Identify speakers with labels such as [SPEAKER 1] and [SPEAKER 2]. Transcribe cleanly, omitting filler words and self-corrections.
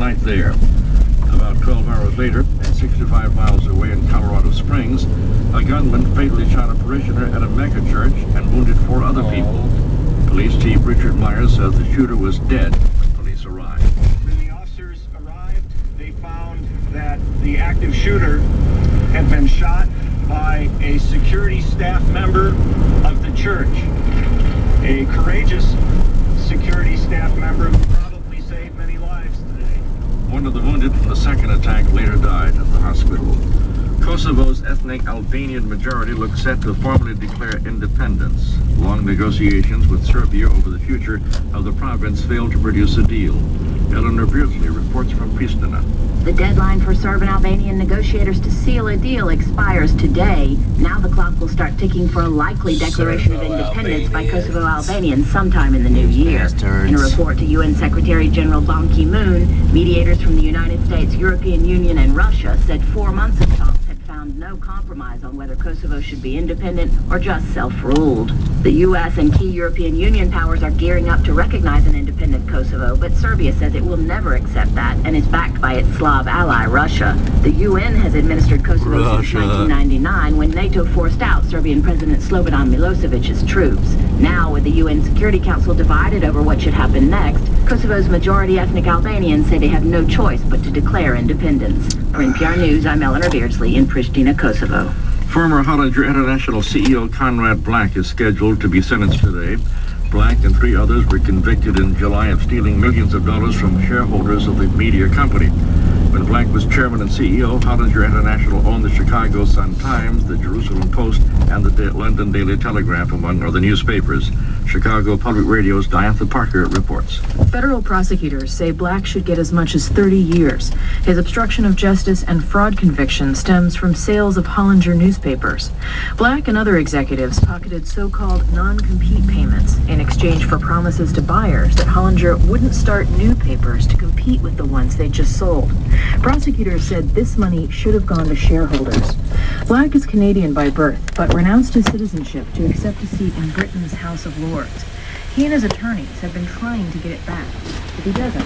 [SPEAKER 1] night there. About 12 hours later, and 65 miles away in Colorado Springs, a gunman fatally shot a parishioner at a megachurch and wounded 4 other people. Police Chief Richard Myers says the shooter was dead when police arrived.
[SPEAKER 2] When the officers arrived, they found that the active shooter had been shot by a security staff member of the church. A courageous security staff member who probably saved many lives today.
[SPEAKER 1] One of the wounded from the second attack later died at the hospital. Kosovo's ethnic Albanian majority looks set to formally declare independence. Long negotiations with Serbia over the future of the province failed to produce a deal. Eleanor Beardsley reports from Pristina.
[SPEAKER 3] The deadline for Serb and Albanian negotiators to seal a deal expires today. Now the clock will start ticking for a likely declaration of independence by Kosovo Albanians sometime in the new year. In a report to UN Secretary General Ban Ki-moon, mediators from the United States, European Union, and Russia said 4 months of talks had found no compromise on whether Kosovo should be independent or just self-ruled. The U.S. and key European Union powers are gearing up to recognize an independent Kosovo, but Serbia says it will never accept that and is backed by its Slav ally, Russia. The UN has administered Kosovo since 1999 when NATO forced out Serbian President Slobodan Milosevic's troops. Now, with the UN Security Council divided over what should happen next, Kosovo's majority ethnic Albanians say they have no choice but to declare independence. For NPR News, I'm Eleanor Beardsley in Pristina, Kosovo.
[SPEAKER 1] Former Hollinger International CEO Conrad Black is scheduled to be sentenced today. Black and 3 others were convicted in July of stealing millions of dollars from shareholders of the media company. When Black was chairman and CEO, Hollinger International owned the Chicago Sun-Times, the Jerusalem Post, and the London Daily Telegraph, among other newspapers. Chicago Public Radio's Diantha Parker reports.
[SPEAKER 4] Federal prosecutors say Black should get as much as 30 years. His obstruction of justice and fraud conviction stems from sales of Hollinger newspapers. Black and other executives pocketed so-called non-compete payments in exchange for promises to buyers that Hollinger wouldn't start new papers to compete with the ones they just sold. Prosecutors said this money should have gone to shareholders. Black is Canadian by birth, but renounced his citizenship to accept a seat in Britain's House of Lords. He and his attorneys have been trying to get it back, but he doesn't.